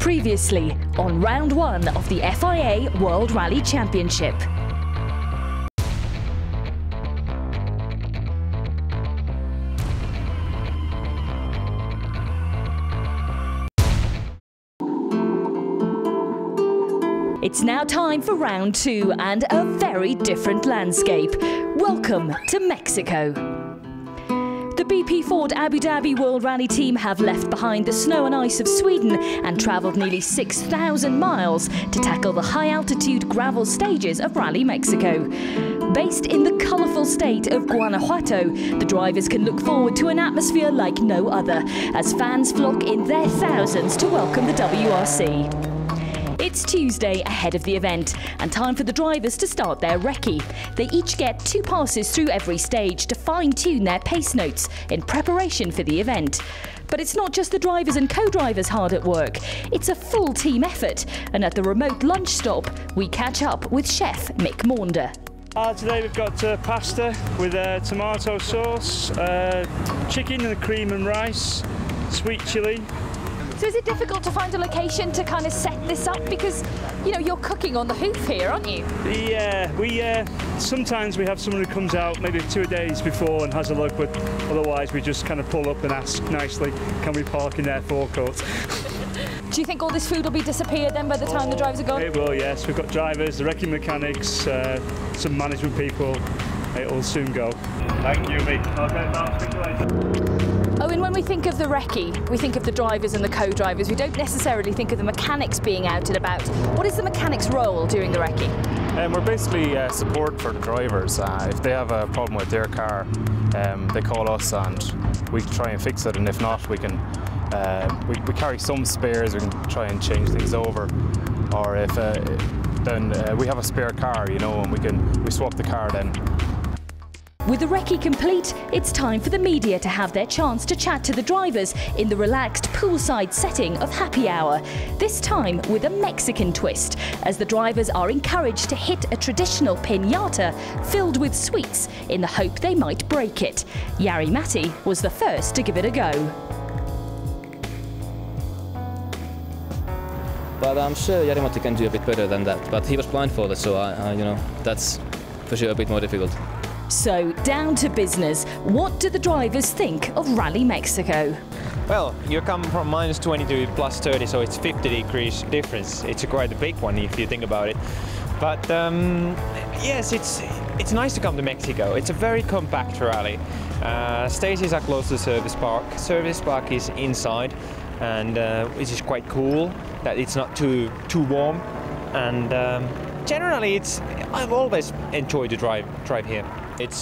Previously on round one of the FIA World Rally Championship. It's now time for round two and a very different landscape. Welcome to Mexico. The BP Ford Abu Dhabi World Rally team have left behind the snow and ice of Sweden and travelled nearly 6,000 miles to tackle the high-altitude gravel stages of Rally Mexico. Based in the colourful state of Guanajuato, the drivers can look forward to an atmosphere like no other, as fans flock in their thousands to welcome the WRC. It's Tuesday ahead of the event and time for the drivers to start their recce. They each get 2 passes through every stage to fine-tune their pace notes in preparation for the event. But it's not just the drivers and co-drivers hard at work, it's a full team effort, and at the remote lunch stop we catch up with chef Mick Maunder. Today we've got pasta with tomato sauce, chicken and cream and rice, sweet chilli. So is it difficult to find a location to kind of set this up? Because, you know, you're cooking on the hoof here, aren't you? Yeah, sometimes we have someone who comes out maybe 2 days before and has a look, but otherwise we just kind of pull up and ask nicely, can we park in their forecourt? Do you think all this food will be disappeared then by the time the drivers are gone? It will, yes. We've got drivers, the wrecking mechanics, some management people. It will soon go. Thank you, Mick. Okay, I'll speak to you later. Owen, when we think of the recce, we think of the drivers and the co-drivers. We don't necessarily think of the mechanics being out and about. What is the mechanics' role during the recce? We're basically support for the drivers. If they have a problem with their car, they call us and we try and fix it, and if not, we can we carry some spares. We can try and change things over, or if then we have a spare car, you know, and we swap the car then. With the recce complete, it's time for the media to have their chance to chat to the drivers in the relaxed poolside setting of happy hour, this time with a Mexican twist, as the drivers are encouraged to hit a traditional piñata filled with sweets in the hope they might break it. Jari Matti was the first to give it a go. But I'm sure Jari Matti can do a bit better than that, but he was blindfolded, so you know, that's for sure a bit more difficult. So, down to business. What do the drivers think of Rally Mexico? Well, you come from -20 to +30, so it's 50 degrees difference. It's quite a big one if you think about it. But yes, it's nice to come to Mexico. It's a very compact rally. Stages are close to the service park. Service park is inside, and which is quite cool that it's not too warm. And generally, I've always enjoyed to drive here.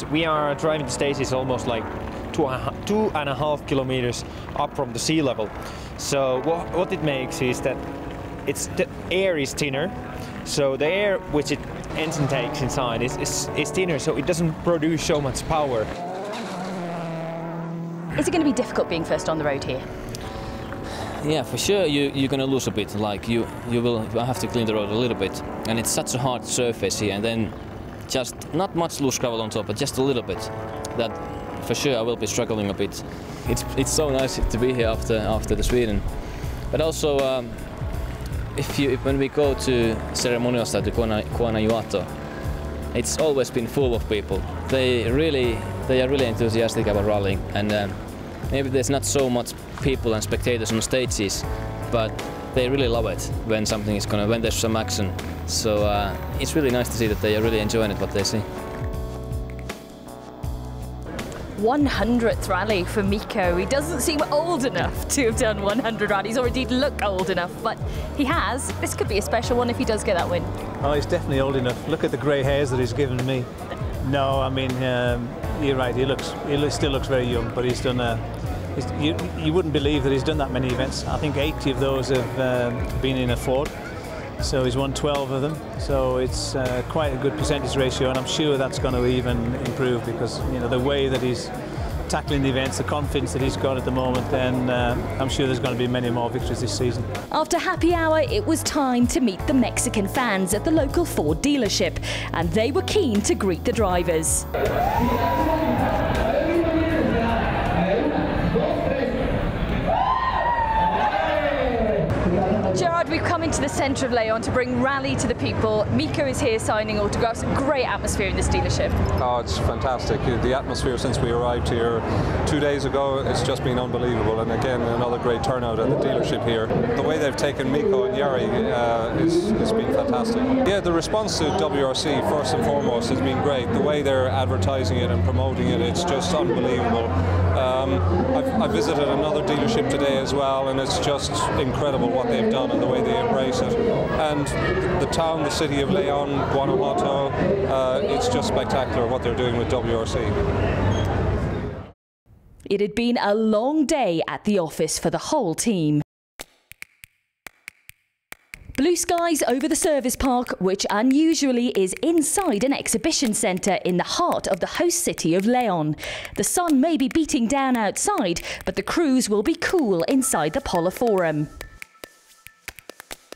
We are driving the stages almost like 2.5 kilometers up from the sea level. So what it makes is that the air is thinner. So the air which the engine takes inside is thinner, so it doesn't produce so much power. Is it going to be difficult being first on the road here? Yeah, for sure you're going to lose a bit. Like you will have to clean the road a little bit, and it's such a hard surface here, and then just not much loose gravel on top, but just a little bit. That for sure I will be struggling a bit. It's so nice to be here after the Sweden, but also when we go to ceremonial start to Guanajuato, it's always been full of people. They are really enthusiastic about rallying, and maybe there's not so much people and spectators on stages, but they really love it when when there's some action. So it's really nice to see that they are really enjoying it, what they see. 100th rally for Mikko. He doesn't seem old enough to have done 100 rallies, or indeed look old enough, but he has. This could be a special one if he does get that win. Oh, he's definitely old enough. Look at the grey hairs that he's given me. No, I mean, you're right, he still looks very young, but he's done you wouldn't believe that he's done that many events. I think 80 of those have been in a Ford, so he's won 12 of them. So it's quite a good percentage ratio, and I'm sure that's going to even improve, because you know the way that he's tackling the events, the confidence that he's got at the moment, then I'm sure there's going to be many more victories this season. After happy hour, it was time to meet the Mexican fans at the local Ford dealership, and they were keen to greet the drivers. Gerard, centre of Leon to bring rally to the people. Mikko is here signing autographs. Great atmosphere in this dealership. Oh, it's fantastic. The atmosphere since we arrived here 2 days ago, it's just been unbelievable. And again, another great turnout at the dealership here. The way they've taken Mikko and Jari has been fantastic. Yeah, the response to WRC, first and foremost, has been great. The way they're advertising it and promoting it, it's just unbelievable. I've visited another dealership today as well, and it's just incredible what they've done and the way they embrace it. And the town, the city of Leon, Guanajuato, it's just spectacular what they're doing with WRC. It had been a long day at the office for the whole team. Blue skies over the service park, which unusually is inside an exhibition centre in the heart of the host city of Leon. The sun may be beating down outside, but the crews will be cool inside the Polo Forum.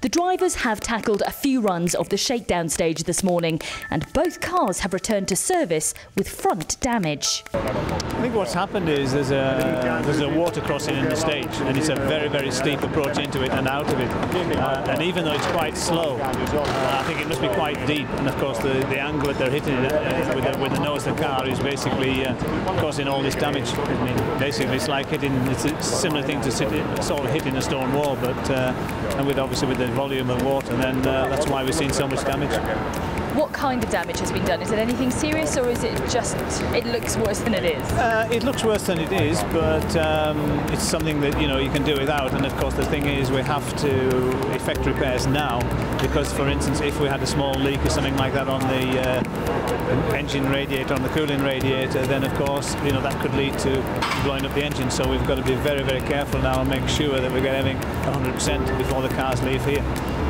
The drivers have tackled a few runs of the shakedown stage this morning, and both cars have returned to service with front damage. I think what's happened is there's a water crossing in the stage, and it's a very, very steep approach into it and out of it. And even though it's quite slow, I think it must be quite deep. And of course, the angle that they're hitting it with the nose of the car is basically causing all this damage. I mean, basically, it's like it's a similar thing to sort of hitting a stone wall, but and obviously with the volume of water, then that's why we're seeing so much damage. What kind of damage has been done? Is it anything serious, or is it just it looks worse than it is? It looks worse than it is, but it's something that you can do without. And of course, the thing is, we have to effect repairs now, because, for instance, if we had a small leak or something like that on the engine radiator, on the cooling radiator, then of course that could lead to blowing up the engine. So we've got to be very, very careful now and make sure that we get everything 100% before the cars leave here.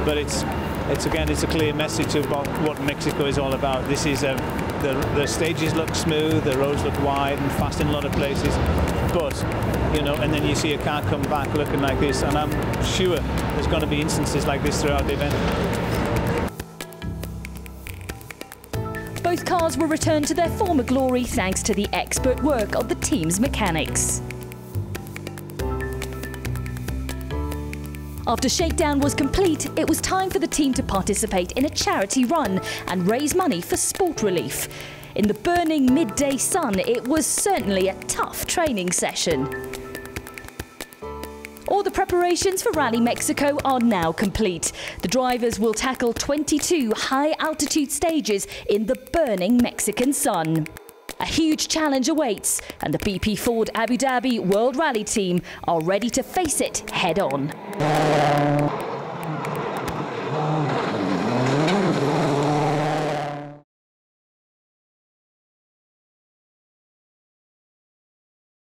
But it's a clear message about what Mexico is all about. This is the stages look smooth, the roads look wide and fast in a lot of places, but and then you see a car come back looking like this, and I'm sure there's going to be instances like this throughout the event. Both cars were returned to their former glory thanks to the expert work of the team's mechanics. After shakedown was complete, it was time for the team to participate in a charity run and raise money for sport relief. In the burning midday sun, it was certainly a tough training session. All the preparations for Rally Mexico are now complete. The drivers will tackle 22 high-altitude stages in the burning Mexican sun. A huge challenge awaits, and the BP Ford Abu Dhabi World Rally team are ready to face it head-on.